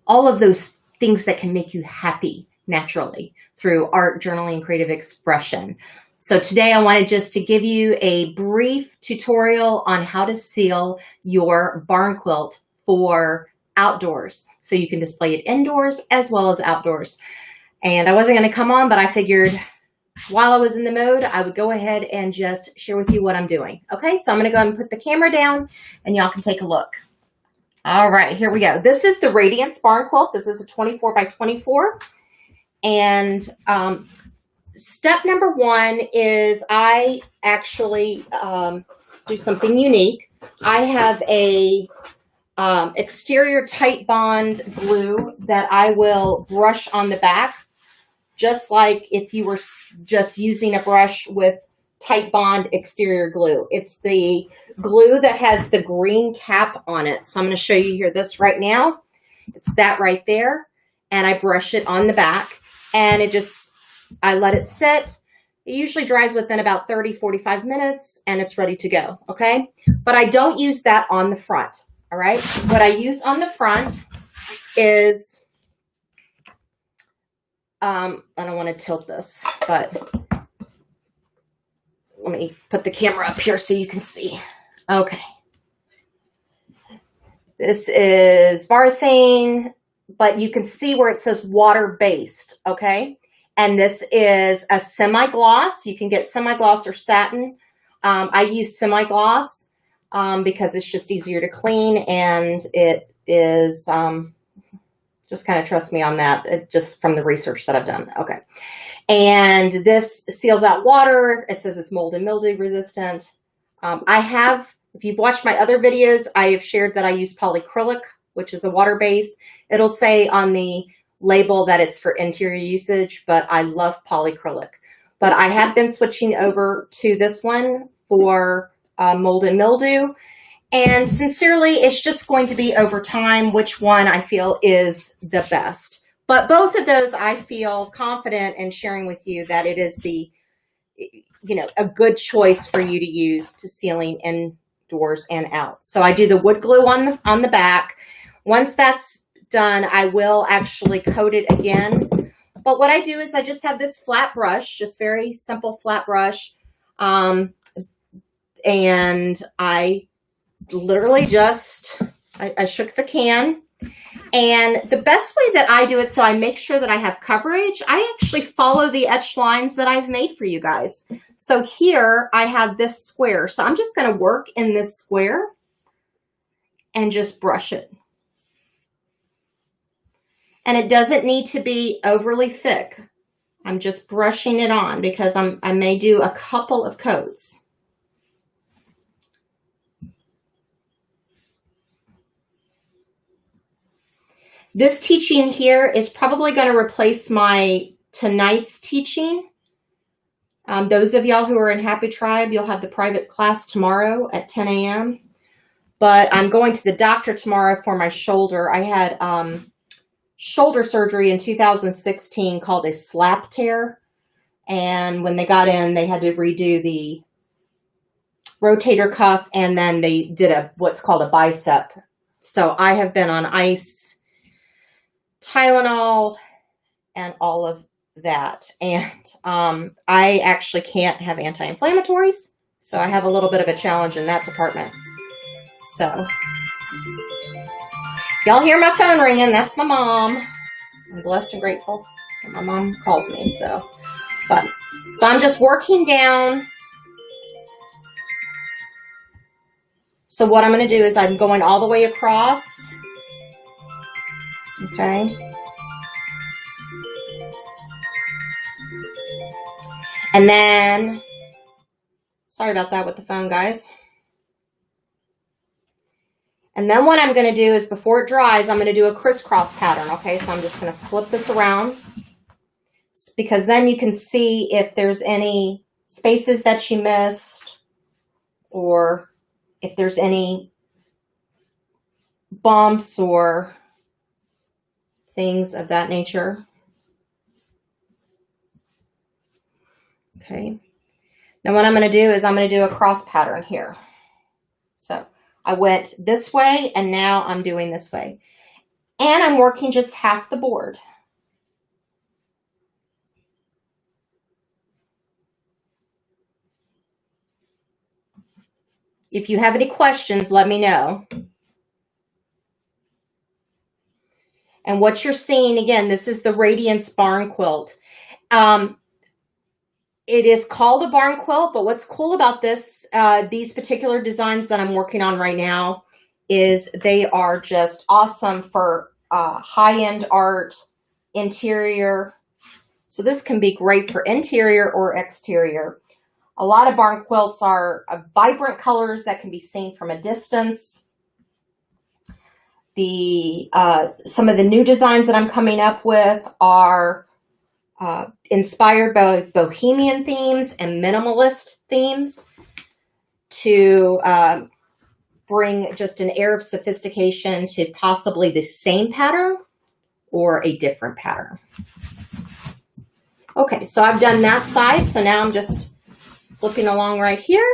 all of those things that can make you happy naturally through art, journaling, and creative expression. So today I wanted just to give you a brief tutorial on how to seal your barn quilt for outdoors. So you can display it indoors as well as outdoors. And I wasn't going to come on, but I figured while I was in the mode, I would go ahead and just share with you what I'm doing. Okay, so I'm going to go ahead and put the camera down and y'all can take a look. All right, here we go. This is the Radiance Barn Quilt. This is a 24 by 24. And step number one is I actually do something unique. I have a exterior tight bond glue that I will brush on the back, just like if you were just using a brush with tight bond exterior glue. It's the glue that has the green cap on it. So I'm going to show you here this right now. It's that right there. And I brush it on the back and I let it sit. It usually dries within about 30-45 minutes and it's ready to go. Okay. But I don't use that on the front. All right. What I use on the front is, I don't want to tilt this, but let me put the camera up here so you can see. Okay. This is Varthane, but you can see where it says water-based, okay? And this is a semi-gloss. You can get semi-gloss or satin. I use semi-gloss because it's just easier to clean, and it is, just kind of trust me on that, just from the research that I've done. Okay. And this seals out water. It says it's mold and mildew resistant. If you've watched my other videos, I have shared that I use polyacrylic, which is a water-based. It'll say on the label that it's for interior usage, but I love polyacrylic. But I have been switching over to this one for mold and mildew. And sincerely, it's just going to be over time which one I feel is the best. But both of those, I feel confident in sharing with you that it is a good choice for you to use to sealing indoors and out. So I do the wood glue on the back. Once that's done, I will actually coat it again. But what I do is I just have this flat brush, just very simple flat brush. And I literally I shook the can. And the best way that I do it, so I make sure that I have coverage, I actually follow the etched lines that I've made for you guys. So here I have this square. So I'm just going to work in this square and just brush it. And it doesn't need to be overly thick. I'm just brushing it on because I may do a couple of coats. This teaching here is probably going to replace my tonight's teaching. Those of y'all who are in Happy Tribe, you'll have the private class tomorrow at 10 a.m. But I'm going to the doctor tomorrow for my shoulder. I had shoulder surgery in 2016 called a slap tear. And when they got in, they had to redo the rotator cuff, and then they did what's called a bicep. So I have been on ice, Tylenol, and all of that. And I actually can't have anti-inflammatories, so I have a little bit of a challenge in that department. So y'all hear my phone ringing. That's my mom. I'm blessed and grateful that my mom calls me. So I'm just working down. So what I'm going to do is I'm going all the way across. Okay. And then, sorry about that with the phone, guys. And then what I'm going to do is before it dries, I'm going to do a crisscross pattern. Okay, so I'm just going to flip this around because then you can see if there's any spaces that you missed or if there's any bumps or things of that nature. Okay. Now what I'm going to do is I'm going to do a cross pattern here. So I went this way and now I'm doing this way. And I'm working just half the board. If you have any questions, let me know. And what you're seeing, again, this is the Radiance Barn Quilt. It is called a barn quilt, but what's cool about this, these particular designs that I'm working on right now, is they are just awesome for high-end art, interior. So this can be great for interior or exterior. A lot of barn quilts are vibrant colors that can be seen from a distance. Some of the new designs that I'm coming up with are inspired by bohemian themes and minimalist themes to bring just an air of sophistication to possibly the same pattern or a different pattern. Okay, so I've done that side, so now I'm just flipping along right here.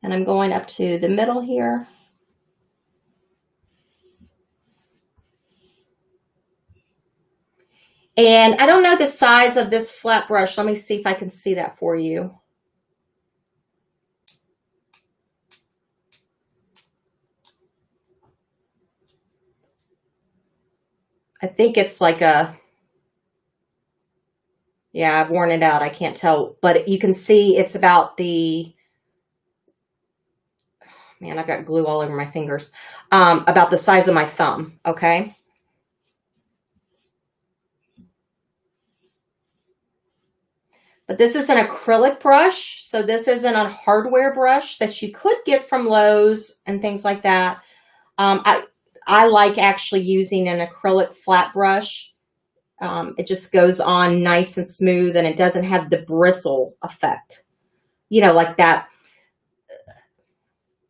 And I'm going up to the middle here. And I don't know the size of this flat brush. Let me see if I can see that for you. I think it's like a, yeah, I've worn it out. I can't tell, but you can see it's about the, man, I've got glue all over my fingers, about the size of my thumb, okay? But this is an acrylic brush, so this isn't a hardware brush that you could get from Lowe's and things like that. I like actually using an acrylic flat brush. It just goes on nice and smooth, and it doesn't have the bristle effect. You know, like that.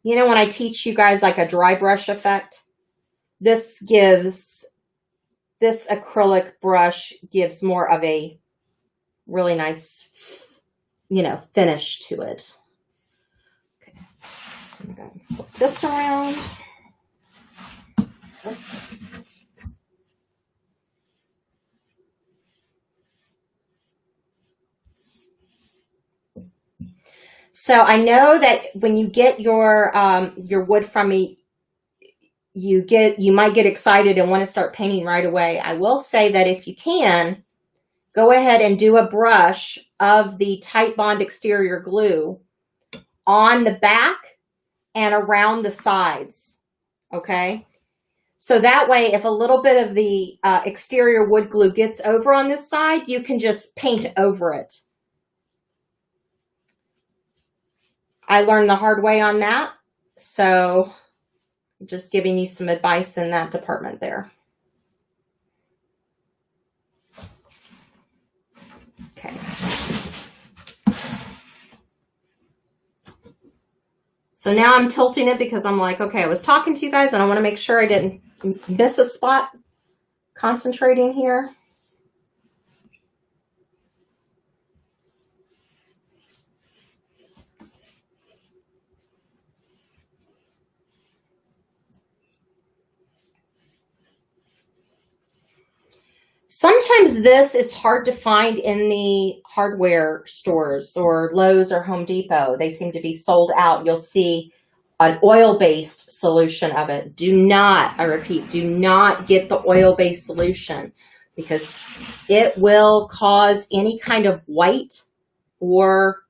You know, when I teach you guys like a dry brush effect, this acrylic brush gives more of a really nice, you know, finish to it. Okay, so I'm going to flip this around. So I know that when you get your wood from me, you might get excited and want to start painting right away. I will say that if you can, go ahead and do a brush of the Tight Bond exterior glue on the back and around the sides, okay? So that way, if a little bit of the exterior wood glue gets over on this side, you can just paint over it. I learned the hard way on that, so just giving you some advice in that department there. Okay. So now I'm tilting it because I'm like, okay, I was talking to you guys and I want to make sure I didn't miss a spot concentrating here. Sometimes this is hard to find in the hardware stores or Lowe's or Home Depot. They seem to be sold out. You'll see an oil-based solution of it. Do not, I repeat, do not get the oil-based solution because it will cause any kind of white or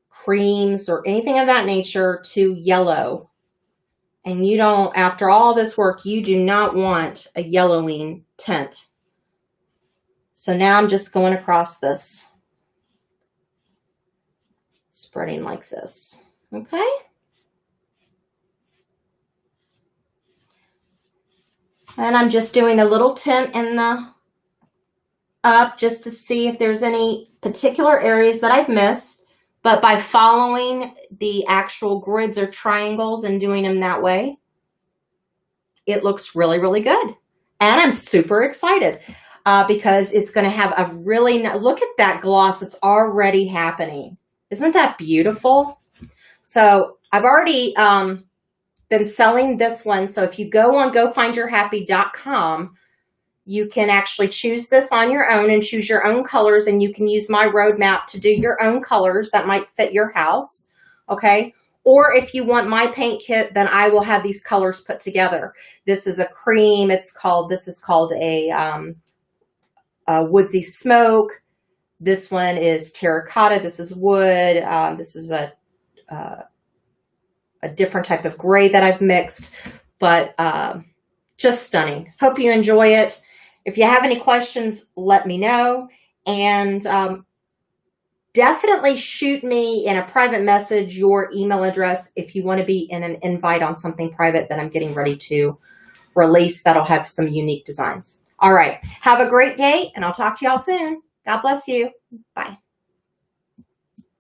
creams or anything of that nature to yellow. And you don't, after all this work, you do not want a yellowing tint. So now I'm just going across this, spreading like this, okay? And I'm just doing a little tint in the up just to see if there's any particular areas that I've missed. But by following the actual grids or triangles and doing them that way, it looks really, really good. And I'm super excited. Because it's going to have a really, look at that gloss. It's already happening. Isn't that beautiful? So I've already been been selling this one. So if you go on gofindyourhappy.com, you can actually choose this on your own and choose your own colors, and you can use my roadmap to do your own colors that might fit your house, okay? Or if you want my paint kit, then I will have these colors put together. This is a cream. This is called a woodsy smoke. This one is terracotta. This is wood. This is a different type of gray that I've mixed, but just stunning. Hope you enjoy it. If you have any questions, let me know. And definitely shoot me in a private message your email address if you want to be in an invite on something private that I'm getting ready to release that'll have some unique designs. All right. Have a great day, and I'll talk to y'all soon. God bless you. Bye.